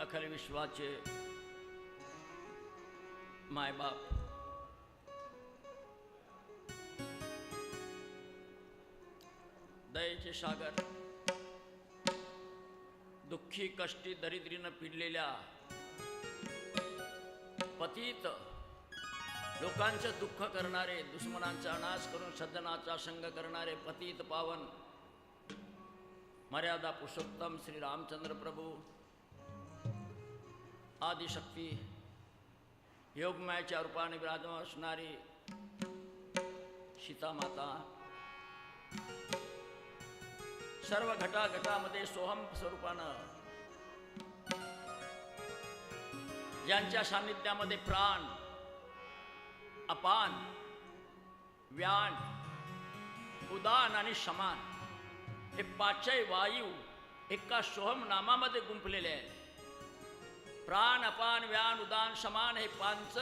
अखिल विश्वाचे मायबाप, दयेचे सागर, दुःखी कष्टी दरिद्रीनं पिडलेल्या पतित लोकांचं दुःख करणारे, दुश्मनांचा नाश करून सज्जनाचा संग करणारे पतित पावन मर्यादा पुरुषोत्तम श्री रामचंद्र प्रभू, आदिशक्ती योगमायाच्या रूपाने विराजमान असणारी सीता माता, सर्व घटाघटामध्ये सोहम स्वरूपानं ज्यांच्या सान्निध्यामध्ये प्राण, अपान, व्यान, उदान आणि समान हे पाचही वायू एका सोहम नामामध्ये गुंफलेले आहेत. प्राण, अपान, व्यान, उदान, समान हे पांच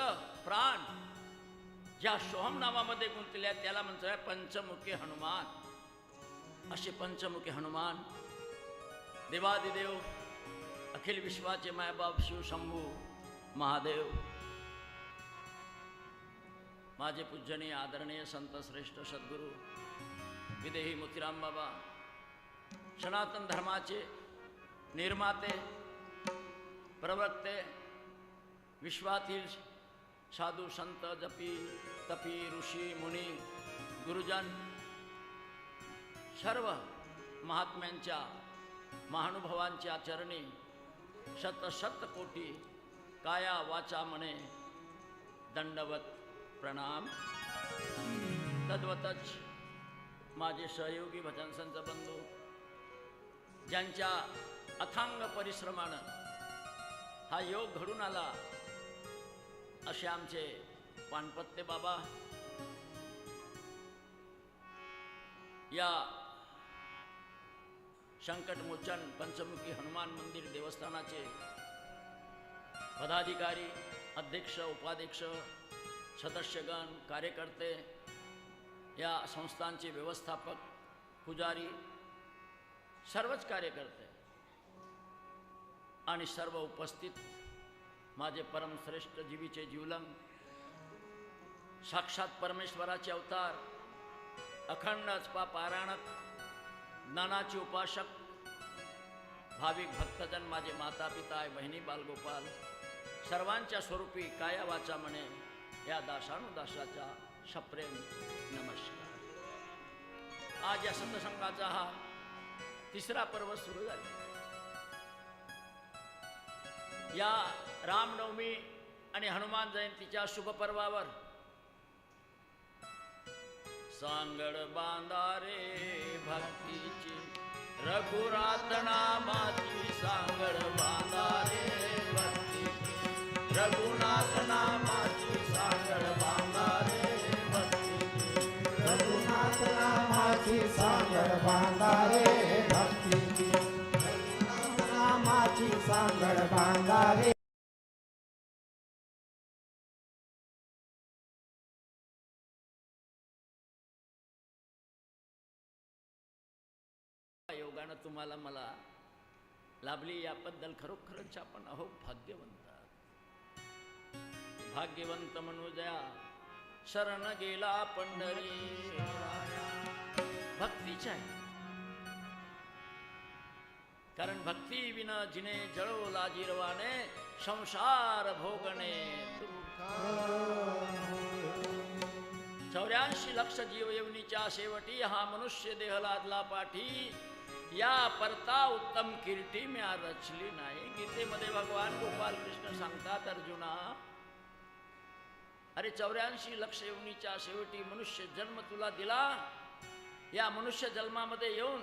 प्राण ज्या सोहम नामामध्ये गुंतले आहेत त्याला म्हणतोय पंचमुखी हनुमान. असे पंचमुखी हनुमान देवादिदेव अखिल विश्वाचे मायबाप शिवशंभू महादेव, माझे पूजनीय आदरणीय संत श्रेष्ठ सद्गुरू विदेही मोतीराम बाबा, सनातन धर्माचे निर्माते, प्रवक्ते, विश्वातील साधू संत, जपी तपी, ऋषी मुनी, गुरुजन, सर्व महात्म्यांच्या महानुभवांच्या चरणी शत शत कोटी काया वाचा मने दंडवत प्रणाम. तद्वतच माझे सहयोगी भजन संत बंधू, ज्यांच्या अथांग परिश्रमानं हा योग घडून आला, असे आमचे पानपत्ते बाबा, या संकटमोचन पंचमुखी हनुमान मंदिर देवस्थानाचे पदाधिकारी, अध्यक्ष, उपाध्यक्ष, सदस्यगण, कार्यकर्ते, या संस्थांचे व्यवस्थापक, पुजारी, सर्वच कार्यकर्ते आणि सर्व उपस्थित माझे परमश्रेष्ठ जीवीचे जीवलंग, साक्षात परमेश्वराचे अवतार, अखंड अचपा पारायणक, ज्ञानाचे उपासक, भाविक भक्तजन, माझे माता पिता, बहिणी, बालगोपाल, सर्वांच्या स्वरूपी काया वाचा म्हणे या दासानुदासाचा सप्रेम नमस्कार. आज या सत्संगाचा हा तिसरा पर्व सुरू झाला. या रामनवमी आणि हनुमान जयंतीच्या शुभ पर्वावर सांगड बांधारे भक्तीची, रघुरात नामाची सांगड बांधारे भक्तीची, रघुनाथ नामाची सांगड बांधारे भक्तीची, रघुनाथ नामाची सांगड बांधारे भक्तीची, रघुनाथ नामाची सांगड बांधारे. योगानं तुम्हाला मला लाभली याबद्दल खरोखरच आपण अहो भाग्यवंत. भाग्यवंत मनुजया शरण गेला पंढरी, भक्तीच्या आहे. कारण भक्ती विना जिने जळो लाजीरवाने, संसार भोगणे 84 लक्ष जीव येवनीच्या शेवटी हा मनुष्य देह लादला पाठी, या परता उत्तम कीर्ती म्या रचली नाही. गीतेमध्ये भगवान गोपाल कृष्ण सांगतात, अर्जुना अरे 84 लक्ष येवनीच्या शेवटी मनुष्य जन्म तुला दिला, या मनुष्य जन्मामध्ये येऊन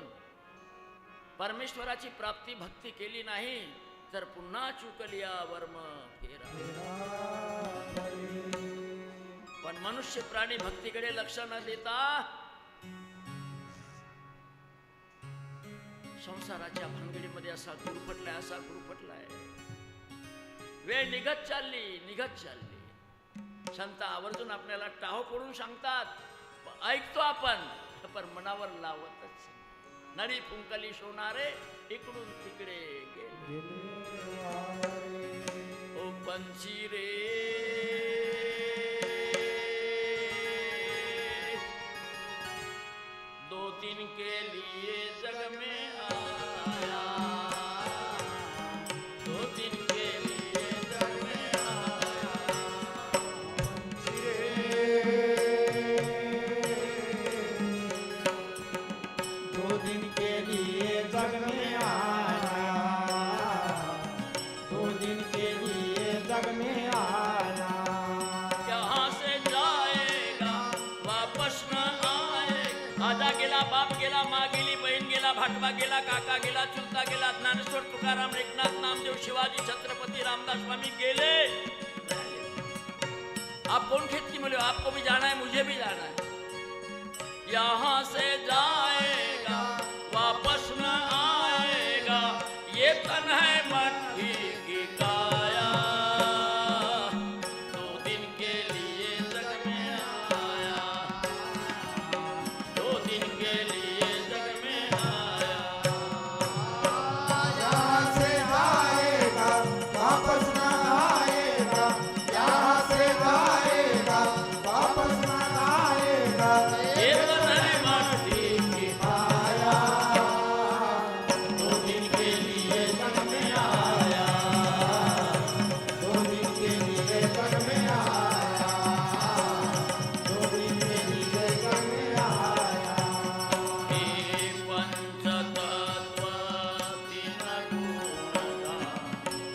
परमेश्वराची प्राप्ती भक्ती केली नाही तर पुन्हा चुकलिया वर्म फेरा. पण मनुष्य प्राणी भक्तीकडे लक्ष न देता संसाराच्या भानगडीमध्ये असा गुरफटलाय. वेळ निघत चालली. संत आवर्जून आपल्याला टाहो पडून सांगतात, ऐकतो आपण पण मनावर लावतच. नळी फुंकली सोनारे इकडून तिकडे गेले. बंसी रे दो दिन के लिए जग में आया, दो दिन के लिए जग में आया। दो दिन के लिए जग में आया, दो दिन के लिए जग में आया। यहाँ से जाएगा वापस न आए। आजा गेला, बाप गेला, माँ गेली, बहीण गेला, भाटबा गेला, काका गेला, चुलता गेला, ज्ञानेश्वर, तुकाराम, एकनाथ, नामदेव, शिवाजी, छत्रपति रामदास स्वामी गेले। आप कौन खेत की मिले? आपको भी जाना है, मुझे भी जाना है। यहाँ से जाएगा वापस न आएगा, ये तन है मट्टी की काया। दो दिन के लिए जग में आया, दो दिन के लिए जग में आया। यहाँ से जाएगा वापस न आएगा, यहाँ से जाएगा वापस न आएगा, ये तन है मट्टी की आया। दो दिन के लिए जग में आया, दो दिन के लिए जग में आया, दो दिन के लिए जग में आया। हे पंचतत्व तीन गुण का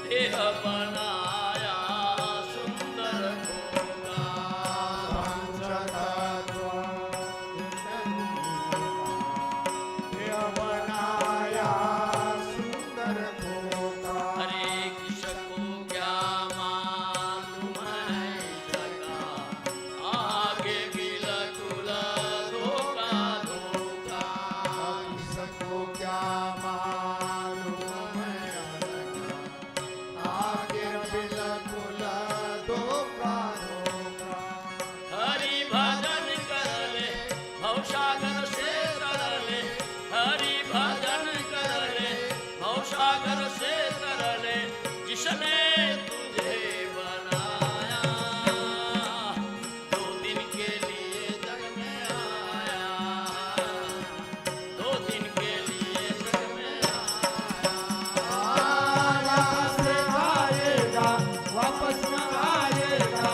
देह बनाया सुंदर होगा। पंचतत्व देह बनाया सुंदर होगा। हरे किसको क्या मालूम है सका, आगे बिल्कुल धोखा धोखा। सबको क्या मालूम है आगे बिल्कुल धोखा धोखा। हरि भजन कर ले भवसागर से तर ले, हरि भजन कर ले भवसागर से तर ले, जिसने तुझे बनाया। दो दिन के लिए जग में आया, दो दिन के लिए जग में आया। यहाँ से जाएगा वापस न आएगा,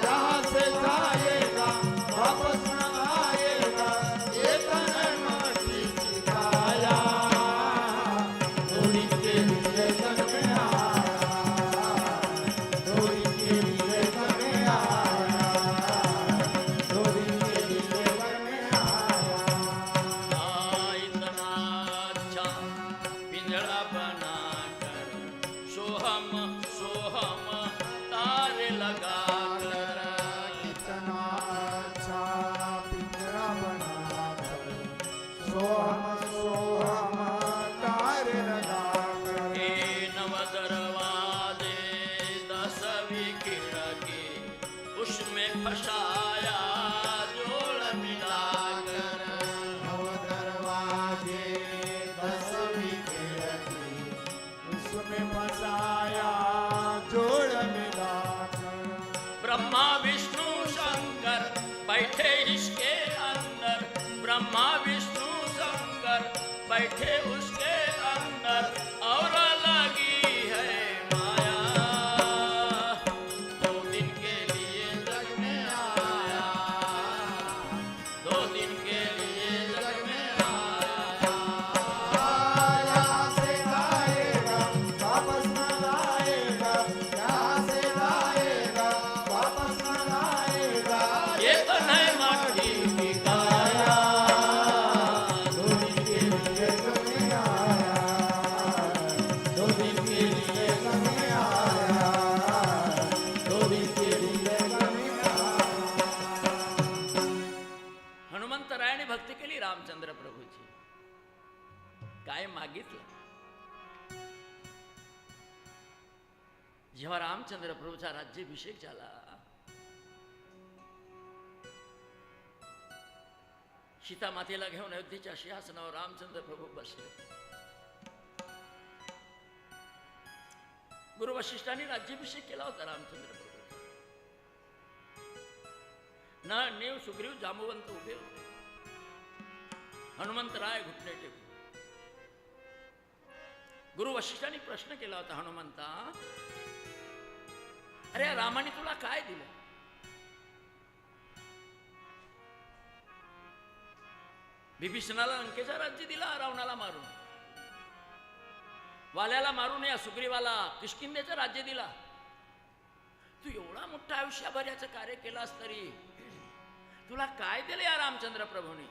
यहाँ से जाएगा वापस न आएगा, ये तन है माटी की काया। दो दिन के लिए जग में आया, दो दिन के लिए जग में आया, दो दिन के लिए जग में आया। इतना अच्छा पिंजड़ा बनाकर सोहम सोहम तार लगा कर, कितना अच्छा पिंजरा बनाकर सोहम सोहम तार लगाकर। हे नव दरवाजे 10वीं खिड़की उसमें फसाया जोड़ मिलाकर। नव दरवाजे 10वीं खिड़की उसमें फसाया जोड़ मिलाकर। ब्रह्मा विष्णु शंकर बैठे इसके अंदर, ब्रह्मा विष्णु शंकर बैठे उसके अंदर, और लगी है माया। दो दिन के लिए जग में आया, दो दिन के लिए जग में आया। यहाँ से जाएगा वापस न आएगा, यहाँ से जाएगा वापस न आएगा, ये तो है माटी की काया। दो दिन के लिए जग में आया, दो दिन के लिए जग में आया, दो दिन के लिए जग में आया। हनुमंतरायाने भक्ती केली रामचंद्र प्रभूची. काय मागितलं? जेव्हा रामचंद्र प्रभूचा राज्याभिषेक झाला, सीता मातेला घेऊन अयोध्येच्या सिंहासनावर रामचंद्र प्रभू बसले. गुरु वशिष्ठांनी राज्याभिषेक केला होता रामचंद्र प्रभू. नळ नेव सुग्रीव जांबुवंत उभे होते. हनुमंतराय घुटणे टेकून. गुरु वशिष्ठांनी प्रश्न केला होता हनुमंता, अरे रामाने तुला काय दिलं? विभीषणाला लंकेचा राज्य दिला रावणाला मारून, वाल्याला मारून या सुग्रीवाला किष्किंधेचं राज्य दिला. तू एवढा मोठा आयुष्यभर याचं कार्य केलास तरी तुला काय दिलं या रामचंद्र प्रभूने?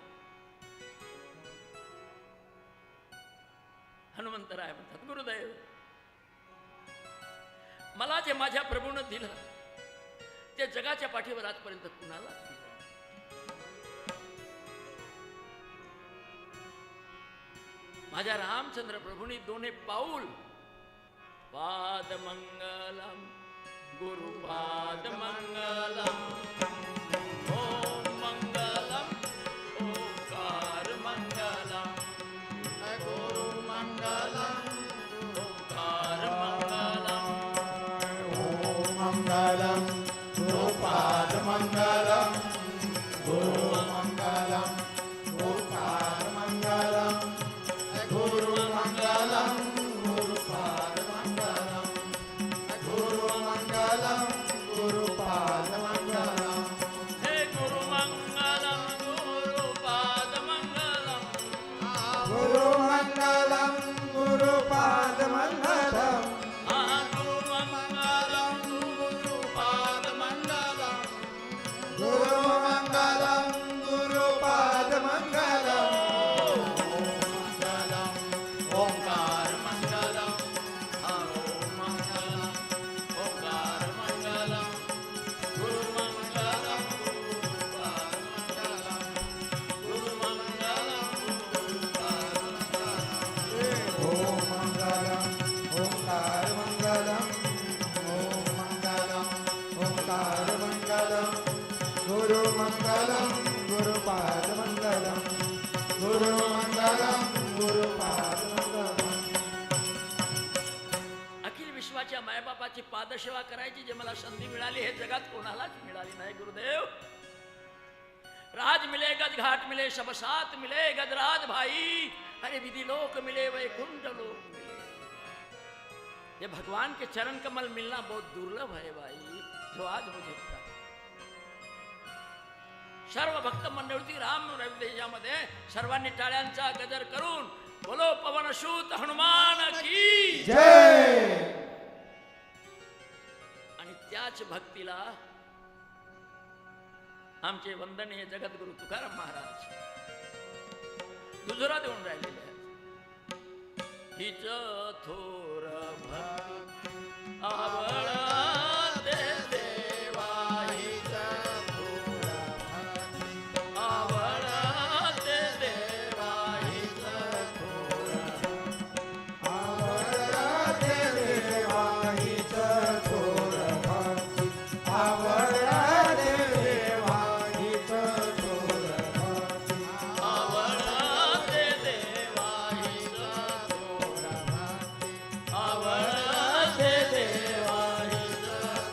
हनुमंतराय म्हणतात, गुरुदेव मला जे माझ्या प्रभूनं दिलं ते जगाच्या पाठीवर आजपर्यंत कुणाला दिलं. माझ्या रामचंद्र प्रभूंनी दोन्ही पाऊल पाद मंगलम गुरुपाद मंगलम ओम मंगलम ओंकार मंगलम गुरु मंगलम ओंकार मंगलम ओम मंगलम गुरुपाद मंगलम गुरु मंगलम ओंकार मंगलम गुरु मंगलम गुरुपाद मंगलम गुरु मंगलम गुरुपाद मंगलम हे गुरु मंगलम गुरुपाद मंगलम गुरु मंगलम गुरुपाद मंगलम गुरु मंगलम गुरुपाद मंगलम गुरु मंगलम गुरुपाद मंगलम ओंकार मंगलम ओम मंगलम ओंकार मंगलम गुरु मंगलम गुरुपाद मंगलम गुरु मंगलम गुरुपाद मंगलम ओम मंगलम ओंकार मंगलम ओम मंगलम ओंकार मंगलम गुरु मंगलम गुरुपाद मंगलम गुरु मंगलम गुरुपाद मंगलम. अखिल विश्वाच्या मायबापाची पादसेवा करायची जे मला संधी मिळाली हे जगात कोणालाच मिळाली नाही. गुरुदेव राज मिले गज घाट मिले सब साथ मिले गजराज भाई, अरे विधि लोक मिले वैकुंठ लोक मिले. ये भगवान के चरण कमल मिलना बहुत दुर्लभ है भाई, जो आज मुझे मिला. सर्व भक्त मंडळी राम रविदेशामध्ये सर्वांनी टाळ्यांचा गजर करून बोलो पवनसूत हनुमान की जय. आणि त्याच भक्तीला आमचे वंदनीय जगद्गुरु तुकाराम महाराज दुजोरा देऊन राहिलेले आहेत. हिच थोर भक्ती आवडते देवा, हिच थोर भक्ती आवडते देवा, हिच थोर आवडते देवा हिच थोर भक्ती, आवडते देवा हिच थोर भक्ती, आवडते देवा, हिच थोर भक्ती आवडते देवा, हिच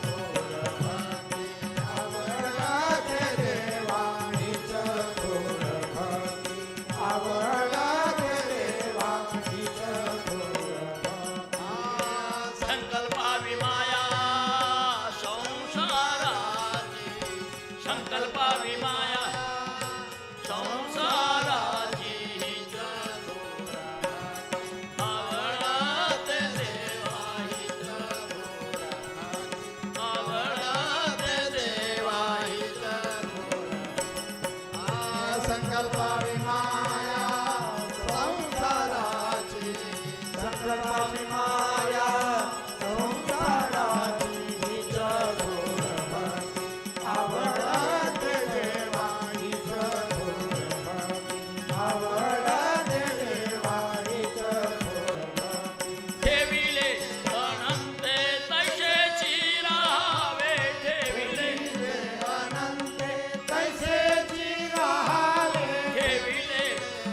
थोर भक्ती आवडते देवा हिच थोर भक्ती, आवडते देवा हिच थोर भक्ती. संकल्पावी माया संसाराची, संकल्पावी माया संसाराची, हिच थोर भक्ती आवडते देवा, हिच थोर भक्ती आवडते देवा, हिच थोर संकल्पावी माया संसाराची, संकल्पावी माया संसाराची हिच थोर भक्ती, आवडते देवा हिच थोर भक्ती, आवडते देवा हिच थोर भक्ती. ठेविले अनंते तैसेची राहावे, ठेविले अनंते तैसेची राहावे, ठेविले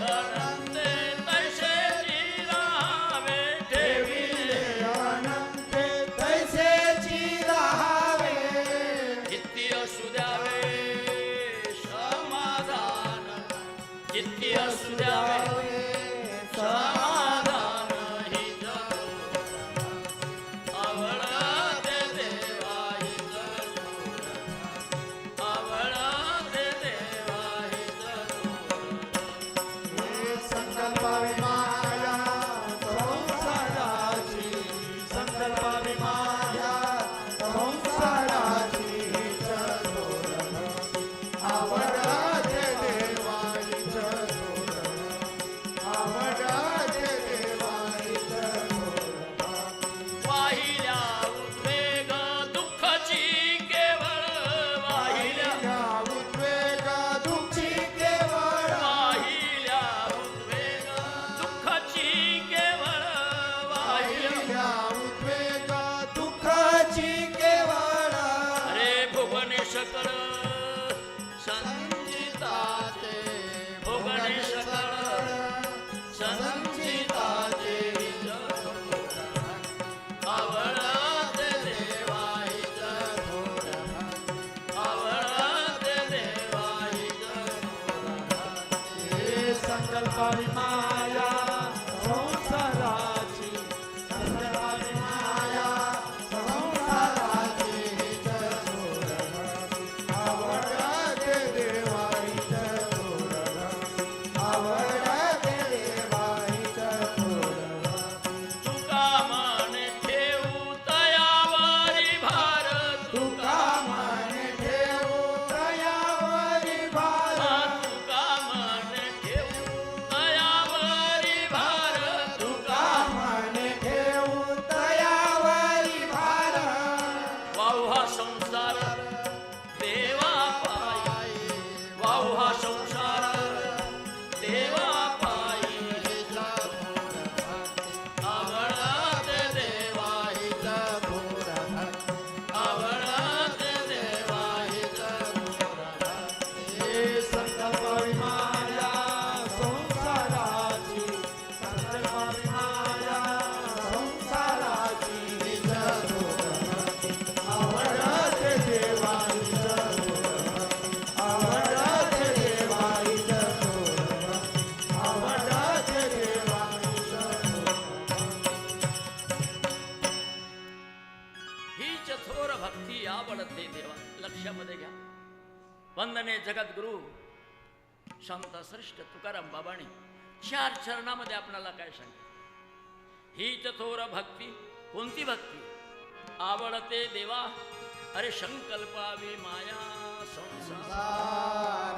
अनंते तैसेची राहावे, ठेविले संसाराची केवळ अरे भुवने सकळ संचिताचे भुवने सकळ संचिताचे आवळते देवाईच आवळते देवाईच हे संकल्पारी माया संसाराची संकल्पारी माया संसाराची आवडते देवाईच आवडते देवाईच तुका मन ठेवू तयावरी भार तुका मन ठेवू तयावरी भार तुका मन ठेवू तयावरी भार तुका मन ठेवू तयावरी भार वाहू हा संसार देवा पायी वाहू हा संसार देवा पायी आवळते देवाईच आवळते देवाईच हे संकल्पारी माया संसाराची संकल्पारी माया संसाराची आवडते देवाईच आवडते देवाईच आवडते देवाईच ही चथोर भक्ती आवडते देवा. लक्षामध्ये घ्या. वंदने जगद्गुरु संत श्रेष्ठ तुकाराम बाबांनी 4 चरणामध्ये आपल्याला काय सांगितलं. ही चथोर भक्ती कोणती भक्ती आवडते देवा. अरे संकल्पावी माया संसार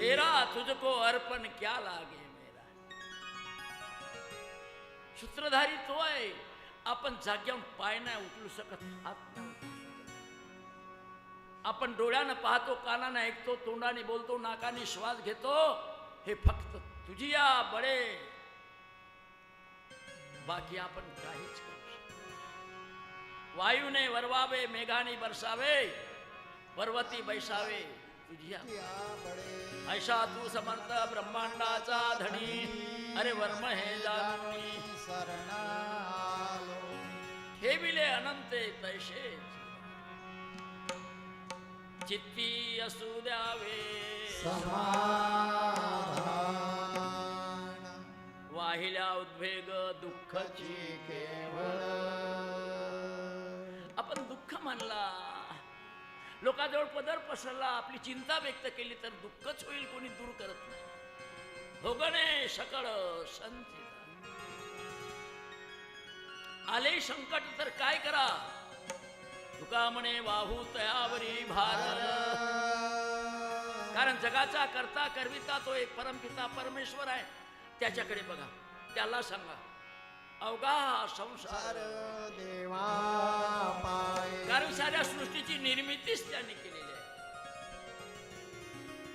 तेरा तुझको अर्पण क्या लागे मेरा. सूत्रधारी तो आहे. आपण जाग्यावर पाय नाही उचलू शकत, हात नाही उचलू शकत. आपण डोळ्यानं पाहतो, कानानं ऐकतो, तोंडाने बोलतो, नाकाने श्वास घेतो. हे फक्त तुझी या बळे. बाकी आपण काहीच करू शकत नाही. वायूने वरवावे, मेघाने बरसावे, पर्वती बैसावे तुझिया. ऐसा तू समर्थ ब्रह्मांडाचा धनी. अरे वर्म हे जाणूनी हे विले अनंते तैसे चित्ती असू द्यावे वाहिल्या उद्वेग दुःखाची केवळ. आपण दुःख मानला, लोकांजवळ पदर पसरला, आपली चिंता व्यक्त केली तर दुःखच होईल, कोणी दूर करत नाही. भोगणे सकळ संचित आले संकट तर काय करा. तुका म्हणे वाहू तयावरी भार. कारण जगाचा करता करविता तो एक परमपिता परमेश्वर आहे. त्याच्याकडे बघा, त्याला सांगा अवघा संसार देवा पाय. कारण साऱ्या सृष्टीची निर्मितीच त्यांनी केलेली आहे.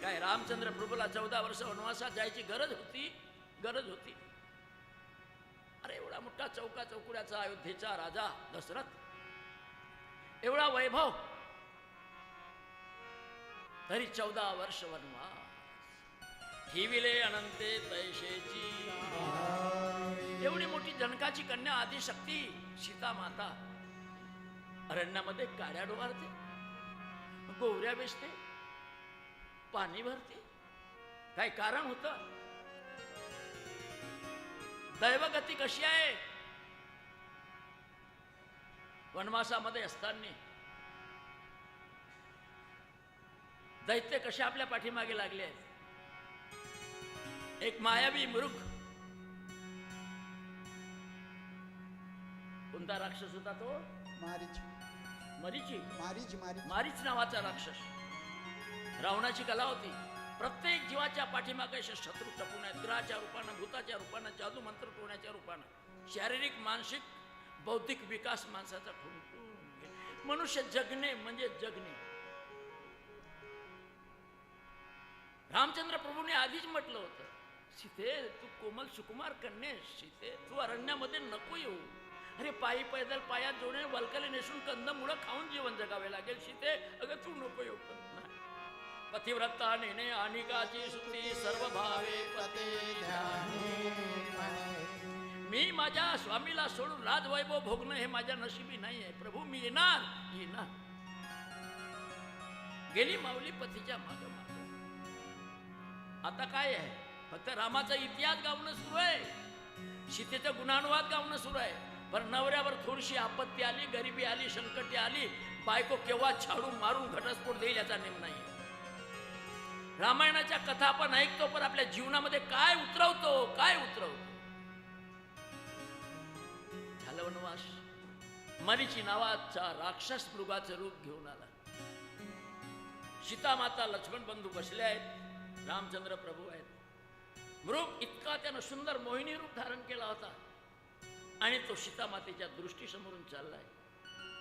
काय रामचंद्र प्रभूला 14 वर्ष वनवासात जायची गरज होती. अरे एवढा मोठा चौका चौकुड्याचा अयोध्येचा राजा दशरथ, एवढा वैभव, तरी 14 वर्ष वनवास. ठेविले अनंते तैसेची. एवढी मोठी जनकाची कन्या आदिशक्ती सीता माता अरण्यामध्ये काड्या डोवारते, गोवऱ्या बेचते, पाणी भरते. काय कारण होतं. दैवगती कशी आहे. वनवासामध्ये असताना दैत्य कसे आपल्या पाठीमागे लागले आहेत. एक मायावी मृग, कोणता राक्षस होता तो. मारीच नावाचा राक्षस. रावणाची कला होती. प्रत्येक जीवाच्या पाठीमागे शत्रू टपून आहेत. ग्रहाच्या रूपानं, भूताच्या रूपानं, जादू मंत्र टोण्याच्या रूपानं. शारीरिक, मानसिक, बौद्धिक विकास माणसाचा ठुणठुण. मनुष्य जगणे म्हणजे जगणे. रामचंद्र प्रभूने आधीच म्हटलं होतं, सीते तू कोमल सुकुमार कन्ये, सीते तू अरण्यामध्ये नको येऊ. अरे पायी पैदल पायात जोडे वलकले नेसून कंदमुळं खाऊन जीवन जगावे लागेल. सीते अगं तू नको येऊ. पतिव्रता नेणे अनिकाची सुती सर्व भावे पते ध्याने. मी माझ्या स्वामीला सोडून राजवैभव भोगणं हे माझ्या नशिबी नाही आहे. प्रभू मी येणार येणार. गेली माऊली पतीच्या माग माग. आता काय आहे? फक्त रामाचा इतिहास गावणं सुरू आहे, सीतेचा गुणानुवाद गावणं सुरू आहे. पण नवऱ्यावर थोडीशी आपत्ती आली, गरिबी आली, संकटे आली, बायको केव्हा छाडून मारून घटस्फोट देईल याचा नेम नाही. रामायणाच्या कथा आपण ऐकतो, पण आपल्या जीवनामध्ये काय उतरवतो, काय उतरवतो. झालं वनवास. मरीची नावाचा राक्षस मृगाचं रूप घेऊन आला. सीता माता लक्ष्मण बंधू बसले आहेत, रामचंद्र प्रभू आहेत. मृग इतका त्यानं सुंदर मोहिनी रूप धारण केला होता आणि तो सीता मातेच्या दृष्टीसमोरून चाललाय.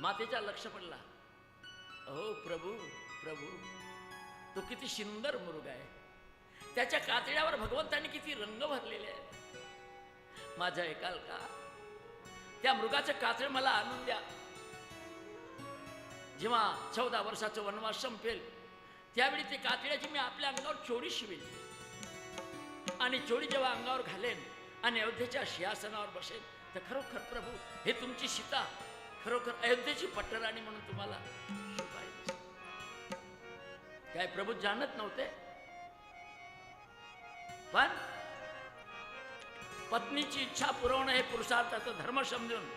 मातेच्या लक्ष पडला. अहो प्रभू प्रभू, तो किती सुंदर मृग आहे. त्याच्या कातड्यावर भगवंतांनी किती रंग भरलेले आहेत. माझ्या ऐकाल का? त्या मृगाचं कातडे मला आणून द्या. जेव्हा 14 वर्षाचं वनवास संपेल त्यावेळी ते कातड्याची मी आपल्या अंगावर चोळी शिवेल आणि चोळी जेव्हा अंगावर घालेन आणि अयोध्येच्या सिंहासनावर बसेल तर खरोखर प्रभू हे तुमची सीता खरोखर अयोध्येची पट्टराणी म्हणून तुम्हाला शोभायचं. काय प्रभू जाणत नव्हते, पण पत्नीची इच्छा पुरवणं हे पुरुषार्थाचा धर्म समजून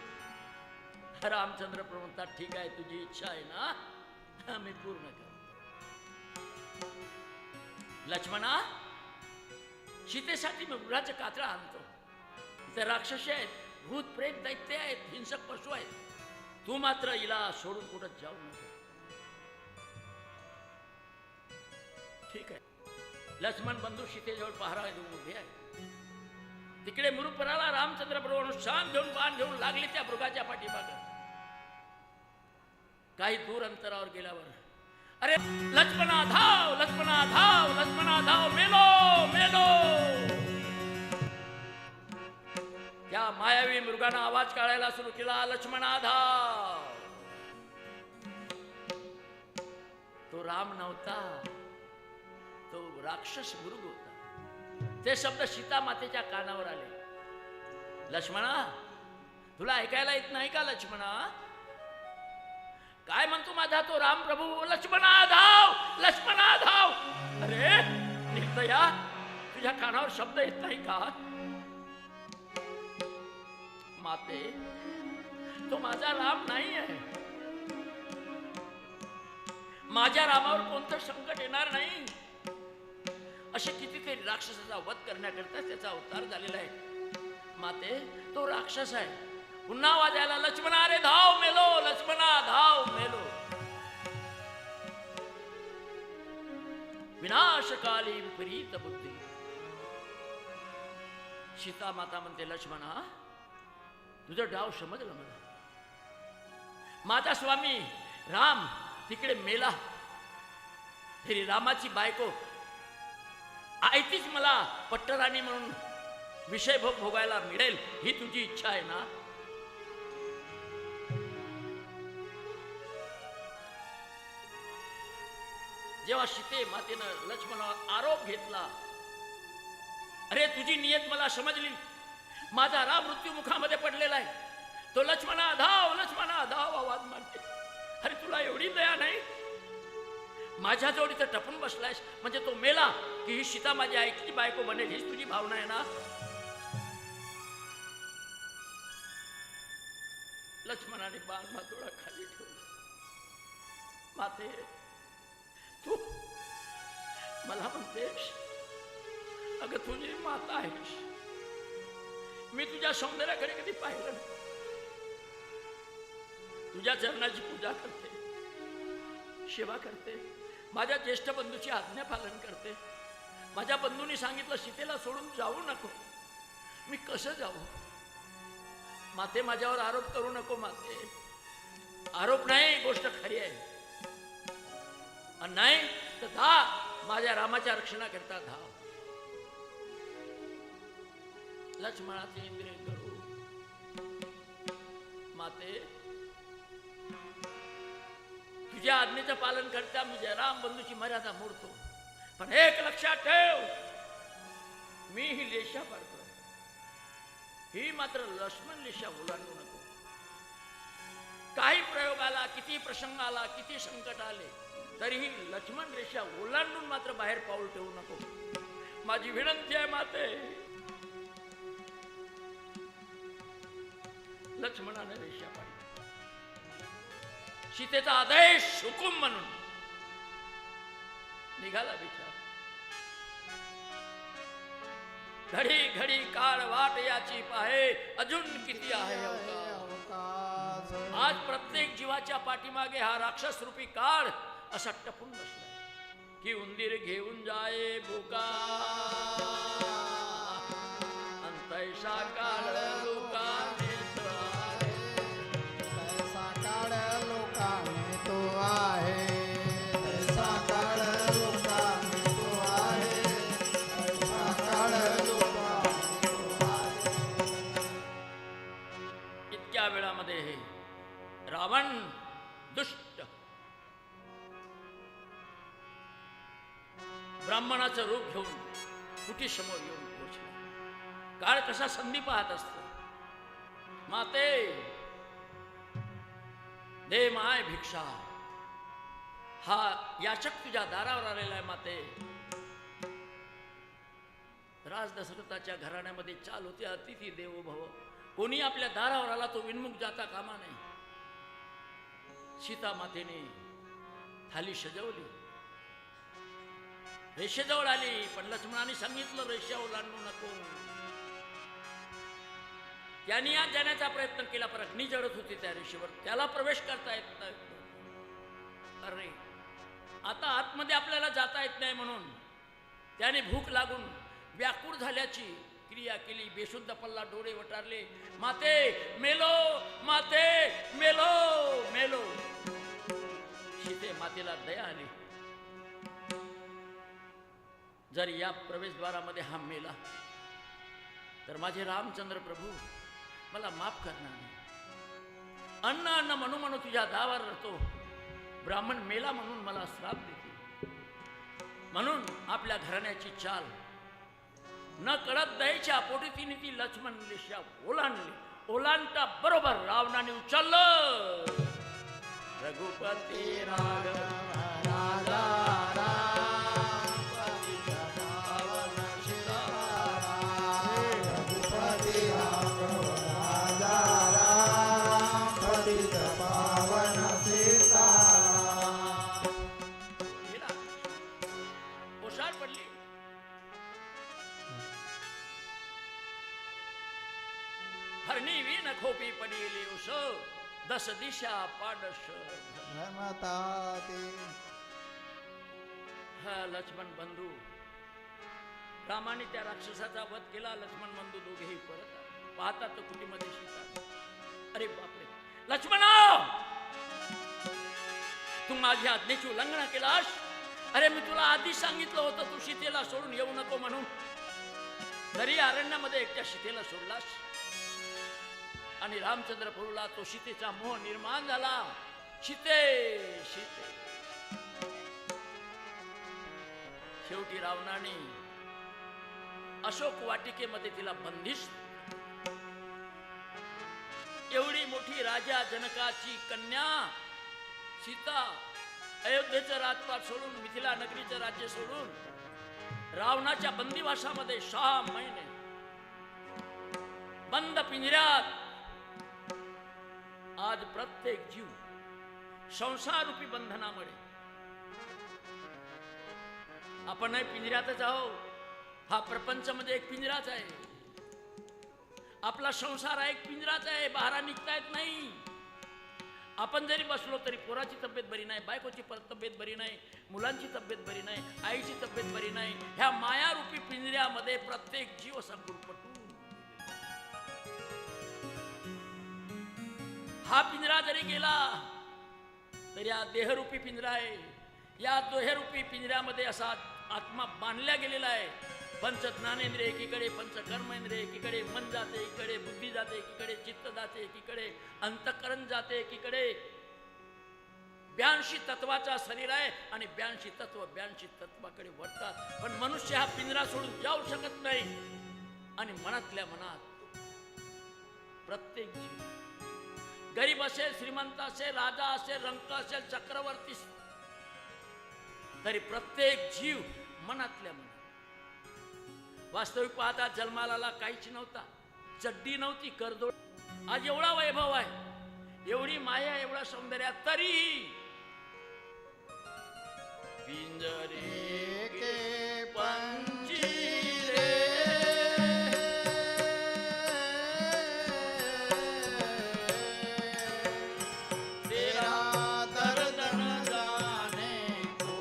रामचंद्र प्रभू म्हणतात, ठीक आहे तुझी इच्छा आहे ना, मी पूर्ण करतो. लक्ष्मणा, सीतेसाठी मी मृगाचं कातडा आणतो. इथे राक्षसी आहेत, भूत प्रेत दैत्य आहेत, हिंसक पशु आहेत. तू मात्र हिला सोडून कुठं जाऊ नको. ठीक आहे. लक्ष्मण बंधू सीतेजवळ पहारा देऊन उभे आहे. तिकडे मृगपराला रामचंद्र प्रभू शांत घेऊन बाण घेऊन लागले त्या मृगाच्या पाठीमागे. काही दूर अंतरावर गेल्यावर अरे लक्ष्मणा धाव, लक्ष्मणा धाव, लक्ष्मणा धाव, मेलो मेलो. त्या मायावी मृगानं आवाज काढायला सुरू केला, लक्ष्मणा धाव. तो राम नव्हता, तो राक्षस मृग होता. ते शब्द सीता मातेच्या कानावर आले. लक्ष्मणा, तुला ऐकायला येत नाही का लक्ष्मणा? काय म्हणतो माझा तो राम प्रभू? लक्ष्मणा धाव, लक्ष्मणा धाव. अरे निर्दया, तुझ्या कानावर शब्द येत नाही का? माते, तो माझा राम नाही आहे. माझ्या रामावर कोणतं संकट येणार नाही. असे कितीतरी राक्षसाचा वध करण्याकरता त्याचा अवतार झालेला आहे. माते, तो राक्षस आहे. पुन्हा वाजायला, लक्ष्मणा रे धाव मेलो, लक्ष्मणा धाव मेलो. विनाशकाली विपरीत बुद्धी. सीता माता म्हणते, लक्ष्मणा तुझं डाव समजलं मला. माझा स्वामी राम तिकडे मेला. तरी रामाची बायको आयतीच मला पट्टराणी म्हणून विषय भोगायला मिळेल ही तुझी इच्छा आहे ना? जेव्हा सीते मातेनं लक्ष्मणावर आरोप घेतला, अरे तुझी नियत मला समजली, माझा राम मृत्यू मुखामध्ये पडलेला आहे, तो लक्ष्मणा धाव, लक्ष्मणा धाव आवाज मारते. अरे तुला एवढी दया नाही? माझ्या जोडी तर टपून बसलायस, म्हणजे तो मेला की ही सीता माझी आईची बायको बनेल हीच तुझी भावना आहे ना? लक्ष्मणाने बाण मातोडा खाली ठेवला. माते, तू मला म्हणतेस, अगं तुझी माता आहेस, मी तुझ्या सौंदर्याकडे कधी पाहिलं नाही. तुझ्या चरणाची पूजा करते, सेवा करते, माझ्या ज्येष्ठ बंधूची आज्ञा पालन करते. माझ्या बंधूंनी सांगितलं सीतेला सोडून जाऊ नको. मी कसं जाऊ? माते, माझ्यावर आरोप करू नको. माते, आरोप नाही, गोष्ट खरी आहे. आणि नाही तर धाव, माझ्या रामाच्या रक्षणाकरता धाव. लक्ष्मणाचे इंद्रिय करू माते, तुझ्या आज्ञेचं पालन करता मी जयराम बंधूची मर्यादा मोडतो, पण एक लक्षात ठेव, मी ही लेशा पाडतो, ही मात्र लक्ष्मण लेशा ओलांडू नको. काही प्रयोग आला, किती प्रसंग आला, किती संकट आले, तरीही लक्ष्मण रेषा ओलांडून मात्र बाहेर पाऊल ठेवू नको. माझी विनंती आहे माते. लक्ष्मणाने रेषा पाडली. सीतेचा आदेश हुकूम म्हणून निघाला विचार. घडी घडी काळ वाट याची पाहे, अजून किती आहे अवकाश. आज प्रत्येक जीवाच्या पाठीमागे हा राक्षस रूपी काळ असा टपून बसला की उंदीर घेऊन जाये बोका, अंतैसा काळ लोकाने तो आहे, ऐसा काळ लोकाने तो आहे, ऐसा काळ लोकाने तो आहे, ऐसा काळ लोकाने तो आहे. इतक्या वेळामध्ये हे रावण दुष्ट ब्राह्मणाचं रूप घेऊन कुटीसमोर येऊन पोहोचला. काळ कसा संधी पाहत असतो. माते, दे माय भिक्षा. हा याचक तुझ्या दारावर आलेला आहे माते. राज दशरथाच्या घराण्यामध्ये चाल होते अतिथी देवो भव. कोणी आपल्या दारावर आला तो विनमुख जाता कामा नाही. सीता मातेने थाली सजवली, रेषेजवळ आली, पण लक्ष्मणाने सांगितलं रेषा ओलांडू नको. त्यांनी आज जाण्याचा प्रयत्न केला, पण अग्नी जळत होती त्या रेषेवर, त्याला प्रवेश करता येत नाही. अरे आता आतमध्ये आपल्याला जाता येत नाही म्हणून त्याने भूक लागून व्याकुळ झाल्याची क्रिया केली. बेशुद्ध पल्ला, डोळे वटारले. माते मेलो, माते मेलो, मेलो. सीते मातेला दया आली. जर या प्रवेशद्वारामध्ये हा मेला तर माझे रामचंद्र प्रभू मला माफ करणार नाही. अन्न अन्न म्हणू म्हणू तुझ्या दावावर राहतो, ब्राह्मण मेला म्हणून मला श्राप देते. म्हणून आपल्या घराण्याची चाल न कळत दयेच्या पोटी तिने ती लक्ष्मण रेषा ओलांडली. ओलांडता बरोबर रावणाने उचललं. रघुपती राघव राजा हरणी वीन खोपी पडिले उस, दस दिशा पाडश हा लक्ष्मण बंधू. रामाने त्या राक्षसाचा वध केला. लक्ष्मण बंधू दोघेही परत आले. पाहतात तर कुटीमध्ये सीता. अरे बापरे लक्ष्मणा, तू माझ्या आज्ञेची उल्लंघन केलास. अरे मी तुला आधी सांगितलं होतं तू सीतेला सोडून येऊ नको म्हणून. तरी अरण्यामध्ये एकट्या सीतेला सोडलास आणि रामचंद्र प्रभूला तो सीतेचा मोह निर्माण झाला. सीते सीते. शेवटी रावणाने अशोक वाटिकेमध्ये तिला बंदिस्त. एवढी मोठी राजा जनकाची कन्या सीता अयोध्येचं राजपाट सोडून, मिथिला नगरीचं राज्य सोडून रावणाच्या बंदिवासामध्ये 6 महिने बंद पिंजऱ्यात. आज प्रत्येक जीव संसारूपी बंधनामुळे आपण पिंजऱ्यातच आहोत. हा प्रपंच म्हणजे एक पिंजराच आहे. आपला संसार हा एक पिंजराच आहे. बाहेर निघता येत नाही. आपण जरी बसलो तरी पोराची तब्येत बरी नाही, बायकोची तब्येत बरी नाही, मुलांची तब्येत बरी नाही, आईची तब्येत बरी नाही. ह्या मायारूपी पिंजऱ्यामध्ये प्रत्येक जीव असा गुरफटून. हा पिंजरा जरी गेला तरी हा देहरूपी पिंजरा आहे. या देहरूपी पिंजऱ्यामध्ये असा आत्मा बांधल्या गेलेला आहे. पंच ज्ञानेंद्रिय एकीकडे, पंच कर्मेंद्रिय एकीकडे, मन जाते एकीकडे, बुद्धी जाते एकीकडे, चित्त जाते एकीकडे, अंतःकरण जाते एकीकडे. 82 तत्वाचा शरीर आहे आणि 82 तत्व 82 तत्वाकडे वळतात. पण मनुष्य हा पिंजरा सोडून जाऊ शकत नाही. आणि मनातल्या मनात प्रत्येक जीव गरीब असेल, श्रीमंत असेल, राजा असेल, रंक असेल, चक्रवर्ती, तरी प्रत्येक जीव मनातल्या मनात. वास्तविक पाहता जन्माला काहीच नव्हता, चड्डी नव्हती, करदोड. आज एवढा वैभव आहे, एवढी माया, एवढा सौंदर्य, तरीही पिंजरे के पंजीरे तेरा दर्द न जाने को,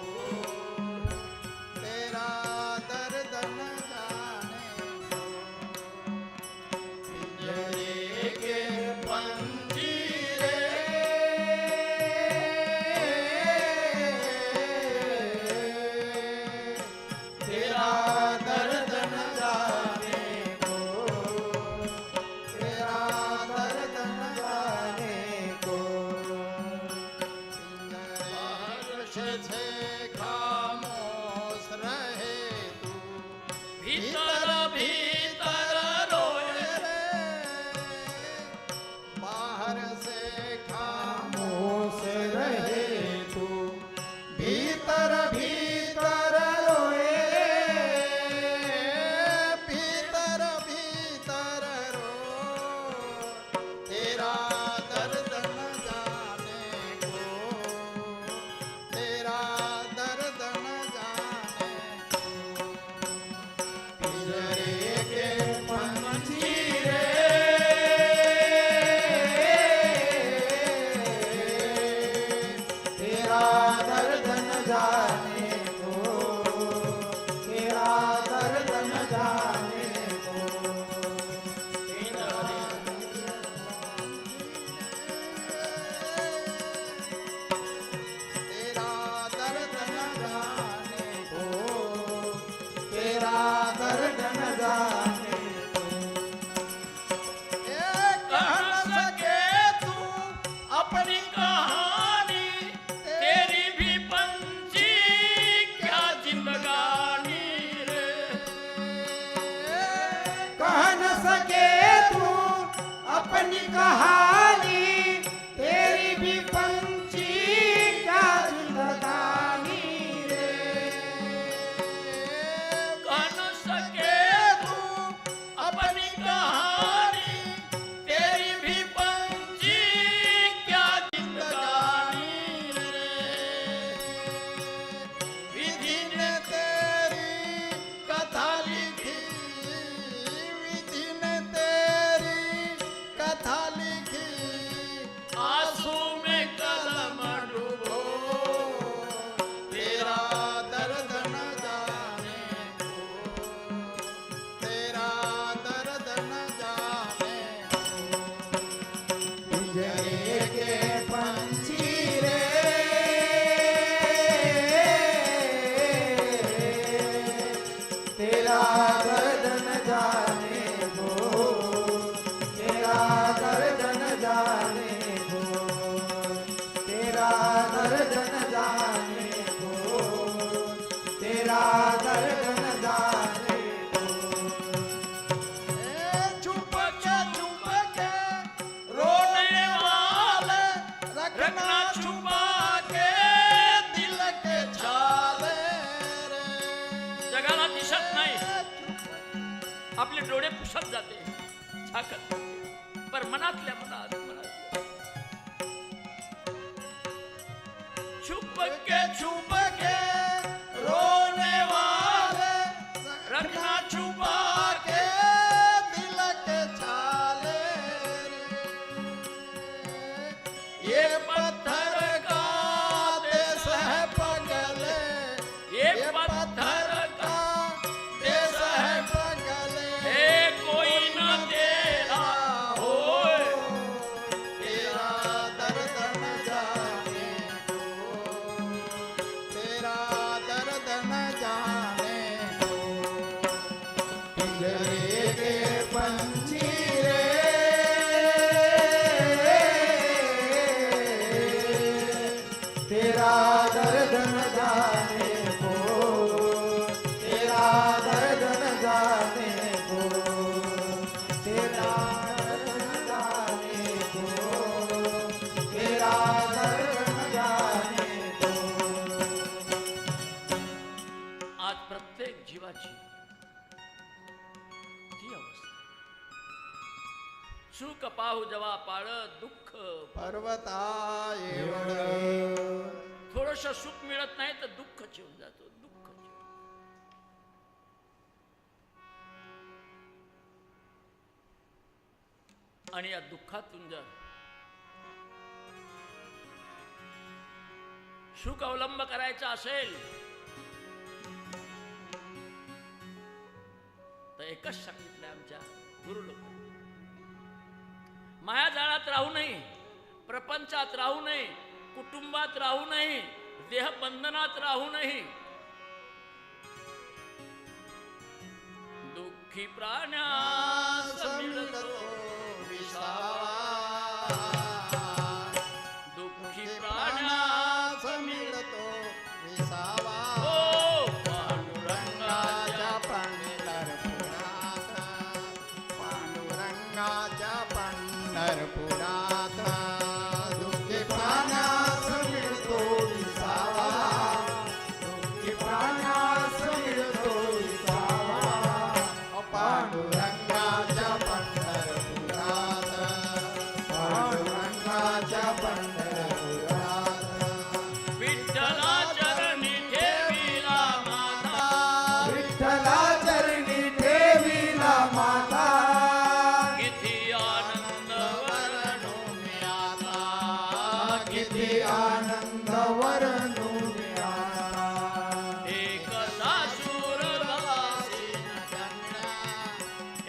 तेरा दर्द न जाने को, पिंजरे के पंजीरे तेरा दर्द न जाने को, तेरा दर्द न जाने को. पिंजरे से खामोश रहे तू, भीतर भीतर रोए बाहर से खामोश रहे तू, भीतर भीतर रोए, भीतर भीतर रो. तेरा दर्द न जाने को, तेरा दर्द न जाने को. पिंजरे के पंछी रे, तेरा दर्द न जाने को, तेरा दर्द न जाने को. तेरा दर्द न जाने को, तेरा दर्द न जाने को. कह न सके तू अपनी कहानी, तेरी भी पंछी क्या जिंदगानी रे. कह न सके तू अपनी कहानी, तेरी भी पंछी क्या जिंदगानी रे. कह न सके तू अपनी कहानी, तेरी भी पंछी क्या जिंदगानी रे. विधि ने तेरी कथा लिखी, विधि ने तेरी कथा लिखी, आंसू में कलम डूबो, तेरा दर्द न जाने को, तेरा दर्द न जाने को. पिंजरे के पंछी रे, तेरा दर्द न जाने को, तेरा दर्द न जाने को, तेरा दर्द न जाने को, तेरा दर्द न जाने को. चुप के रोने वाले रखना छुपा के दिल के छाले रे. जगाला दिसत नाही, आपले डोळे पुसत जाते, झाकत जाते. पर मनातल्या मनात छुप के रोने वाले रखना छुपा के दिल के छाले रे. ये पत्थर का देश है पगले, ये पत्थर का देश है पगले. है कोई न तेरा होए. तेरा दर्द न जाने को, बाहू जवा पाळ दुःख पर्वता एवढ थोडस सुख मिळत नाही तर दुःख चिवून जातो दुःख चिवून. आणि या दुःखातून जर सुख अवलंब करायचा असेल तर एकच सांगितलं आमच्या गुरु लोक, मायाजाळात राहू नये, प्रपंचात राहू नये, कुटुंबात राहू नये, देहबंधनात राहू नये. दुःखी प्राण्यास मिळतो विसावा, दुःखी प्राण्यास मिळतो विसावा. हो पांडुरंगाच्या पंढरपुरात, पांडुरंगाच्या पंढरपुरात दुःखी प्राण्यास मिळतो विसावा, दुःखी प्राण्यास मिळतो विसावा. पांडुरंगाच्या पंढरपुरात, पांडुरंगाच्या पंढरपुरात विठ्ठला चरणी ठेविला माता, विठ्ठला चरणी ठेविला माता. किती आनंद वर्णू मी आता, किती आनंद वर्णू मी आता. एक सासूर वासीन कन्या,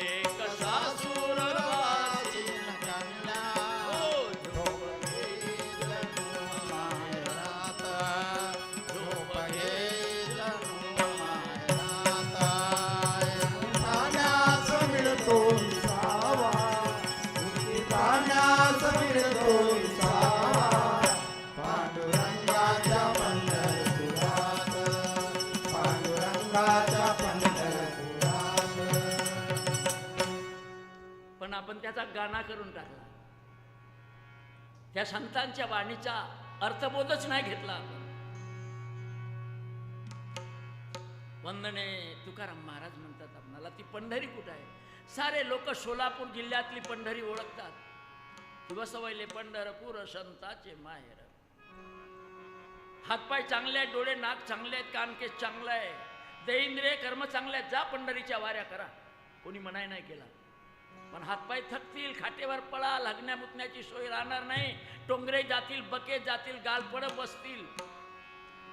एक सासूर वासीन कन्या. हो झोप घे जणू माहेरात, झोप घे जणू माहेरात. पाण्यास मिळतो विसावा, पाण्यास मिळतो विसावा. पांडुरंगाच्या पंढरपुरात, पांडुरंगाच्या पंढरपुरात. पण आपण त्याचा गाणा करून टाकला, त्या संतांच्या वाणीचा अर्थबोधच नाही घेतला आपण. वंदने तुकाराम महाराज म्हणतात आपणाला, ती पंढरी कुठं आहे? सारे लोक सोलापूर जिल्ह्यातली पंढरी ओळखतात. दिवसवैले पंढरपूर संताचे माहेर. हातपाय चांगले आहेत, डोळे नाक चांगले आहेत, कानकेस चांगलं आहे, देहेंद्रिय कर्म चांगले आहेत, जा पंढरीच्या वाऱ्या करा, कोणी मनाई नाही केला. पण हातपाय थकतील, खाटेवर पळा, लागण्या मुतण्याची सोय राहणार नाही, टोंगरे जातील, बके जातील, गालपड बसतील,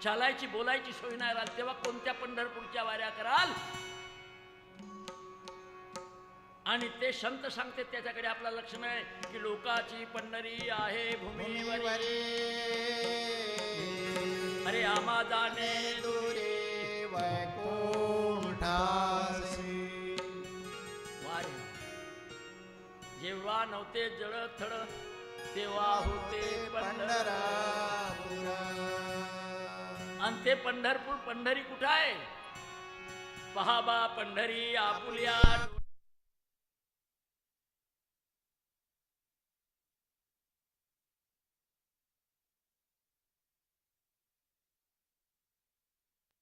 चालायची बोलायची सोय नाही राहील, तेव्हा कोणत्या पंढरपूरच्या वाऱ्या कराल? आणि ते संत सांगते त्याच्याकडे आपलं लक्ष नाही की लोकाची पंढरी आहे भूमीवर. अरे आम्हा जाणे दूरे वैकुंठासी. वारे जेव्हा नव्हते जळथळ तेव्हा होते पंढरा. पंढरपूर. आणि ते पंढरपूर पंढरी कुठं आहे? पहा बा पंढरी आपुल्या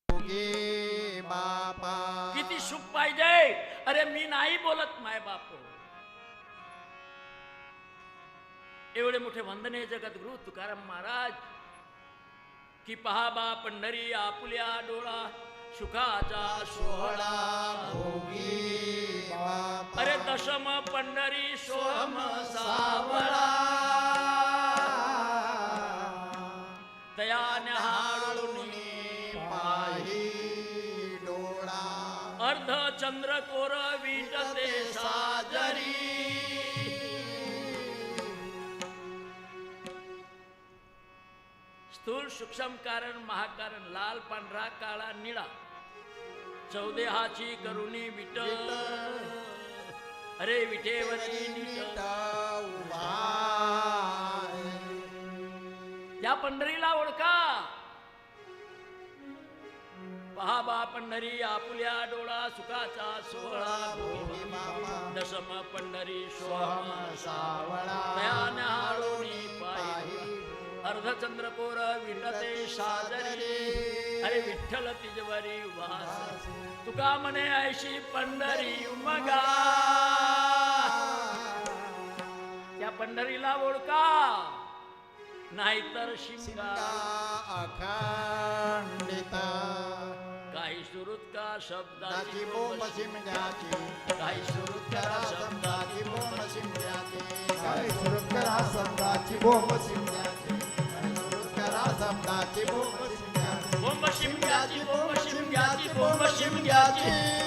गे बापा. किती सुख पाहिजे. अरे मी नाही बोलत माय बाप, एवढे मोठे वंदने जगद्गुरु तुकाराम महाराज की पहा बा पंढरी आपुल्या डोळा सुखाचा सोहळा भोगी बापा. अरे दशम पंढरी सोहम सावळा तयाने हाळून पाही डोळा. अर्ध चंद्र कोर विटते साजरी. स्थूल सूक्ष्म कारण महाकारण लाल पांढरा काळा निळा चौदेहाची करुणी विट. अरे विठेवरी नीट उभा. त्या पंढरीला ओळखा. पहा बा पंढरी आपुल्या डोळा सुखाचा सोहळा भोगी बापा. दशम पंढरी सोहम सावळा दयाने हाळोनी पायी अर्धचंद्रकोर विटते साजरी. अरे विठ्ठल तिजवरी वास तुका म्हणे ऐशी पंढरी उमगा. त्या या पंढरीला ओळखा नाहीतर शिमगा अखंडिता काही सुरुत का शब्दाची दाची बोंब शिमग्याची काही सुरुत करा शब्दाची शब्दाची बोंब शिमग्याची काही सुरू करा शब्दाची बोंब शिमग्याची काही सुरू करा शब्दाची बोंब शिमग्याची बोंब शिमग्याची बोंब शिमग्याची बोंब शिमग्याची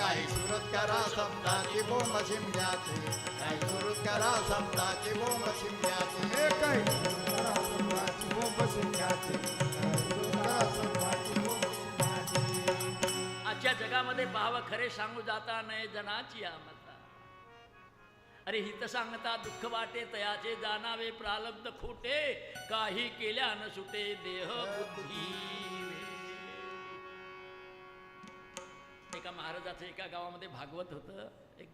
काही सुरत करा शब्दाची बोंब शिमग्याची काही सुरू करा शब्दाची बोंब शिमग्याची काही सुरू करा शब्दाची बोंब शिमग्याची काही सुरू करा शब्दाची बोंब शिमग्याची आजच्या जगामध्ये भाव खरे सांगू जाता नाही जनाची आमता अरे हित सांगता दुःख वाटे तयाचे जाणावे प्रारब्ध खोटे काही केल्या न सुटे देह बुद्धी एका महाराजाचं एका गावामध्ये भागवत होतं एक